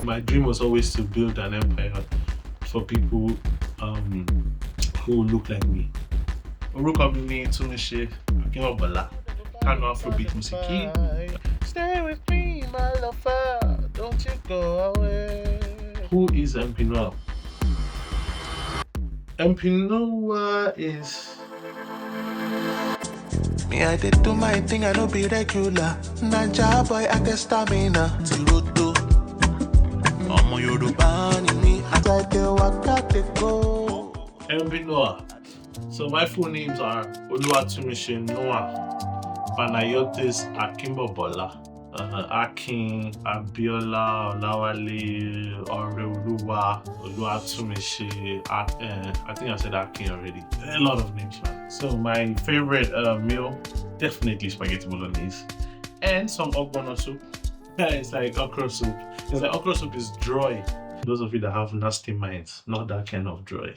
My dream was always to build an empire for people who look like me. Orúkọ mi ni Túnmiṣe Akínwọ̀bọ̀lá, Kano Afrobeat Musiki. Stay with me, my lover. Don't you go away. Who is Empinoah? Empinoah is... Me, I did do my thing, I don't be regular. Nanja boy, I get stamina. Tiroto. Omo Yoruba ni me, as I dey waka dey go. Empinoah. So my full names are Oluwatumise Noah Panayotis Akínwọ̀bọ̀lá, Akin, Abiola, Olawale, Oreoluwa, Oluwatumise. I think I said Akin already. A lot of names, man. So my favorite meal, definitely spaghetti bolognese, and some ogbono soup. It's like okra soup. It's like okra soup is dry. Those of you that have nasty minds, not that kind of dry,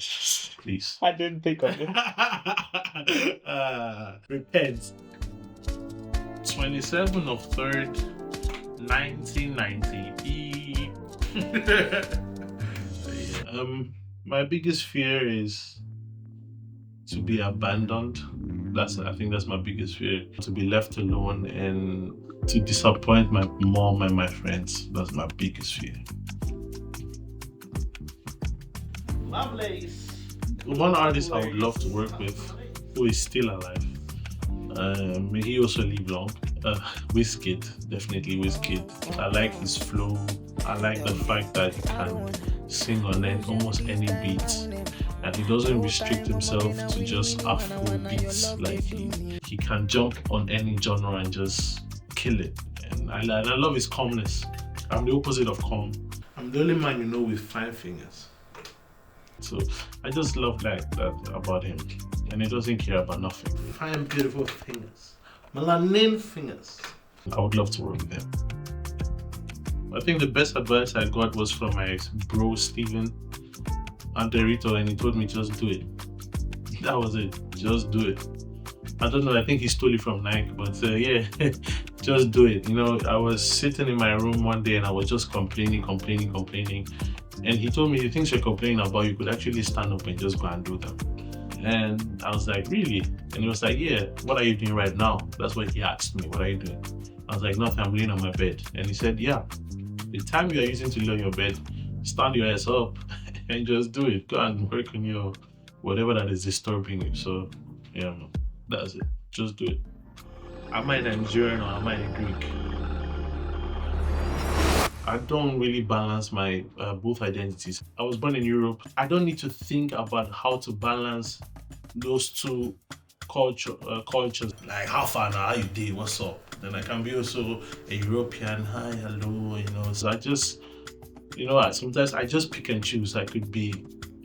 please. I didn't think of it. Repent. 27 of 3rd, 1990. My biggest fear is to be abandoned. I think that's my biggest fear. To be left alone and to disappoint my mom and my friends. That's my biggest fear. Lovely. One artist I would love to work with who is still alive. May he also live long. Wizkid, definitely Wizkid. I like his flow. I like the fact that he can sing on almost any beat, and he doesn't restrict himself to just Afro beats. Like he can jump on any genre and just kill it. And I love his calmness. I'm the opposite of calm. I'm the only man you know with 5 fingers. So I just love that about him, and he doesn't care about nothing. 5 beautiful fingers, melanin fingers. I would love to work with him. I think the best advice I got was from my bro Steven Anderito, and he told me just do it. That was it. Just do it. I don't know. I think he stole it from Nike, but yeah, just do it. You know, I was sitting in my room one day and I was just complaining. And he told me the things you're complaining about, you could actually stand up and just go and do them. And I was like, really? And he was like, yeah, what are you doing right now? That's what he asked me, what are you doing? I was like, nothing, I'm laying on my bed. And he said, yeah, the time you are using to lay on your bed, stand your ass up and just do it. Go and work on your whatever that is disturbing you. So, yeah, that's it. Just do it. Am I Nigerian or am I a Greek? I don't really balance my both identities. I was born in Europe. I don't need to think about how to balance those two cultures. Like, how far now? How you doing? What's up? Then I can be also a European. Hi, hello, you know. So I just, sometimes I just pick and choose. I could be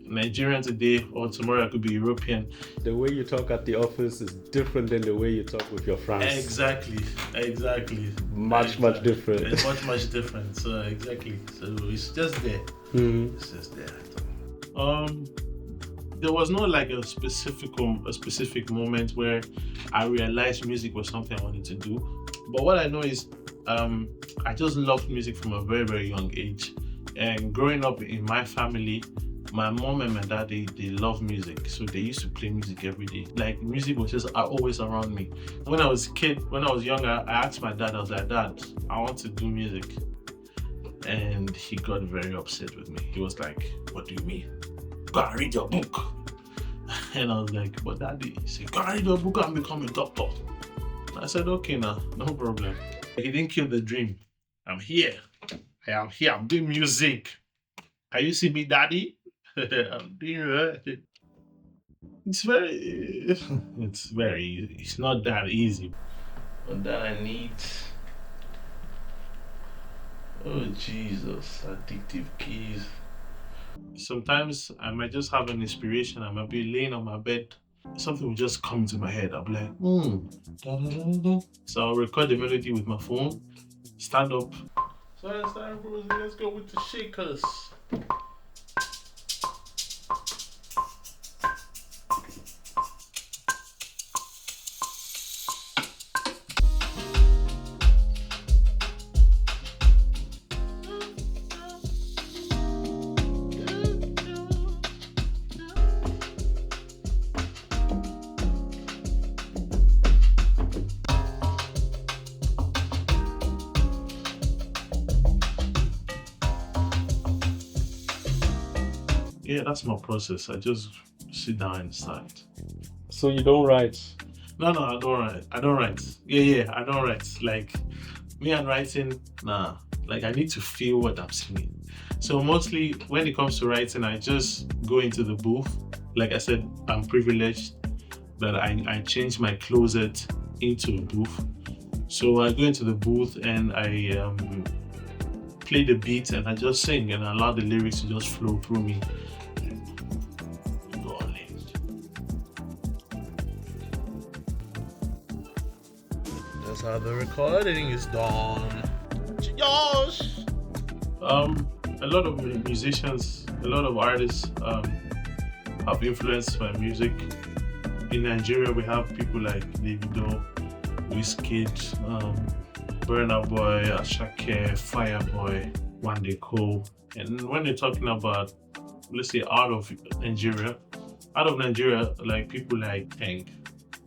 Nigerian today, or tomorrow I could be European. The way you talk at the office is different than the way you talk with your friends. Exactly. Much different. It's much different. So exactly. So it's just there. Mm-hmm. It's just there. There was no like a specific moment where I realized music was something I wanted to do. But what I know is I just loved music from a very, very young age. And growing up in my family, my mom and my dad, they love music. So they used to play music every day. Like, music was just always around me. When I was younger, I asked my dad, I was like, Dad, I want to do music. And he got very upset with me. He was like, what do you mean? Go and read your book. And I was like, but Daddy, he said, go and read your book and become a doctor. I said, okay now, no problem. He didn't kill the dream. I'm here. I am here. I'm doing music. Can you see me, Daddy? I'm doing it. It's not that easy. But then I need, oh Jesus, addictive keys. Sometimes I might just have an inspiration. I might be laying on my bed. Something will just come into my head. I'll be like, da, da, da, da. So I'll record the melody with my phone, stand up. So let's go with the shakers. Yeah, that's my process. I just sit down and start. So you don't write. No, I don't write. I don't write. Yeah, I don't write. Like me and writing, nah. Like I need to feel what I'm singing. So mostly when it comes to writing, I just go into the booth. Like I said, I'm privileged that I change my closet into a booth. So I go into the booth and I play the beat and I just sing and allow the lyrics to just flow through me. Go all in. That's how the recording is done. Yosh! A lot of musicians, a lot of artists have influenced my music. In Nigeria, we have people like Davido, Wizkid, Burna Boy, Ashake, Fireboy, wonderfull. And when they're talking about, let's say, out of Nigeria, like people like Tank,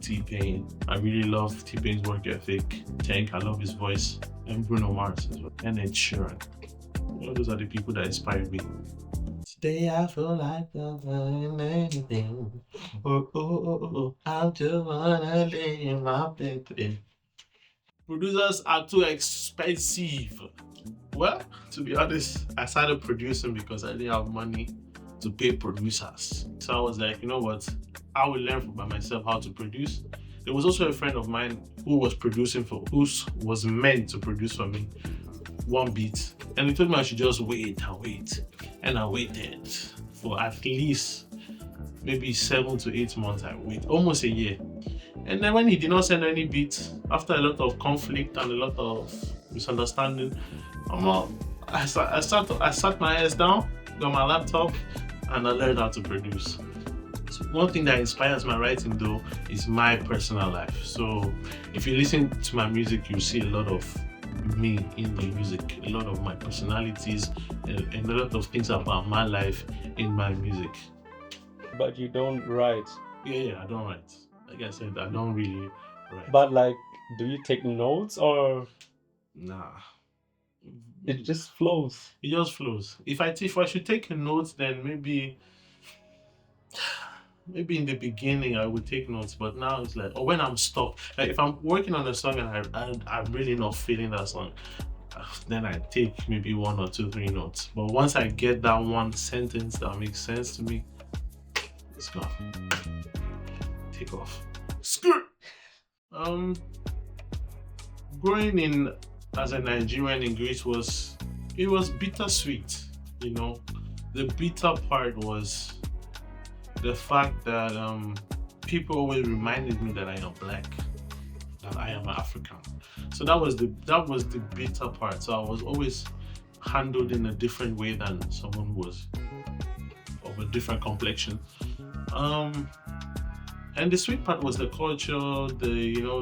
T-Pain. I really love T-Pain's work ethic. Tank, I love his voice. And Bruno Mars as well. And Ed Sheeran. Those are the people that inspire me. Today I feel like doing anything. I just wanna lay in my bed. Producers are too expensive. Well, to be honest, I started producing because I didn't have money to pay producers. So I was like, you know what? I will learn by myself how to produce. There was also a friend of mine who was was meant to produce for me one beat. And he told me I should just wait and wait. And I waited for at least maybe 7 to 8 months. I waited almost a year. And then when he did not send any beat, after a lot of conflict and a lot of misunderstanding, I sat my ass down, got my laptop, and I learned how to produce. So one thing that inspires my writing though is my personal life. So if you listen to my music, you see a lot of me in the music, a lot of my personalities, and a lot of things about my life in my music. But you don't write. Yeah, I don't write. Like I said, I don't really write. But like, do you take notes or Nah. it just flows? It just flows. If I should take a note, then maybe in the beginning I would take notes, but now it's like, or when I'm stuck, like if I'm working on a song and I'm really not feeling that song, then I take maybe 1 or 2, 3 notes. But once I get that one sentence that makes sense to me, let's go. Take off. Skirt. Growing in as a Nigerian in Greece was bittersweet. You know, the bitter part was the fact that people always reminded me that I am black, that I am African. So that was the bitter part. So I was always handled in a different way than someone who was of a different complexion. And the sweet part was the culture.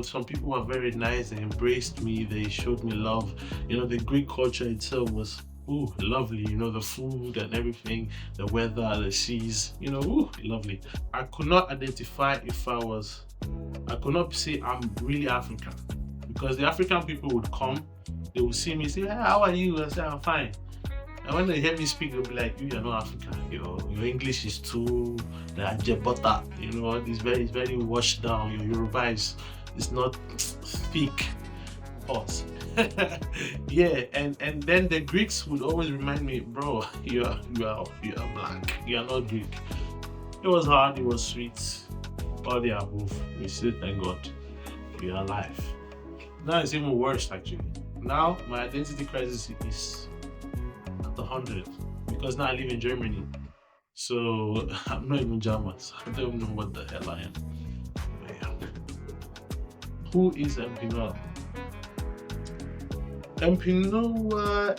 Some people were very nice. They embraced me. They showed me love. The Greek culture itself was lovely. The food and everything, the weather, the seas. Lovely. I could not identify I could not say I'm really African, because the African people would come. They would see me, say, "Hey, how are you?" I say, "I'm fine." And when they hear me speak, they'll be like, "You're not African. Your English is too butter. It's very washed down. Your Yoruba is not thick." Pause. Yeah, and then the Greeks would always remind me, "Bro, you are black. You are not Greek." It was hard. It was sweet. All the above. We still thank God we are alive. Now it's even worse actually. Now my identity crisis is 100, because now I live in Germany, so I'm not even German, so I don't know what the hell I am. But yeah. Who is Empinoah? Empinoah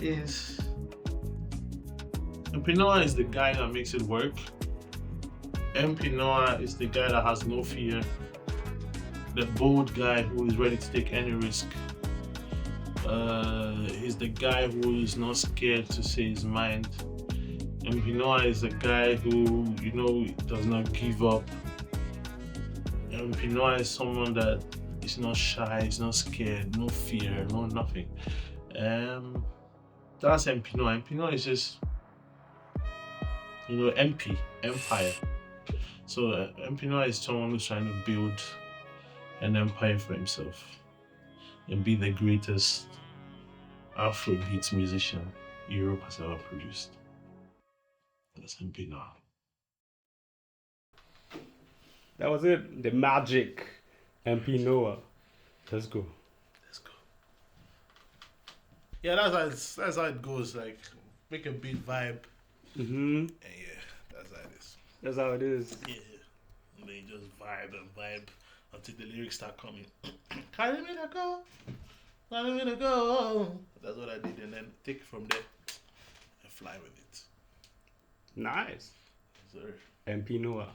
is the guy that makes it work. Empinoah is the guy that has no fear, the bold guy who is ready to take any risk. He's the guy who is not scared to say his mind. Empinoah is the guy who, does not give up. Empinoah is someone that is not shy, is not scared, no fear, no nothing. That's Empinoah. Empinoah is just Empire. So Empinoah is someone who's trying to build an empire for himself and be the greatest Afrobeats musician Europe has ever produced. That's Empinoah. That was it. The magic. Empinoah. Let's go. Let's go. Yeah, that's how it goes. Like, make a beat vibe, Mm-hmm. and yeah, that's how it is. That's how it is. Yeah, and then you just vibe until the lyrics start coming. Carry me to go, carry me to go. That's what I did, and then take it from there and fly with it. Nice. Sir. Empinoah.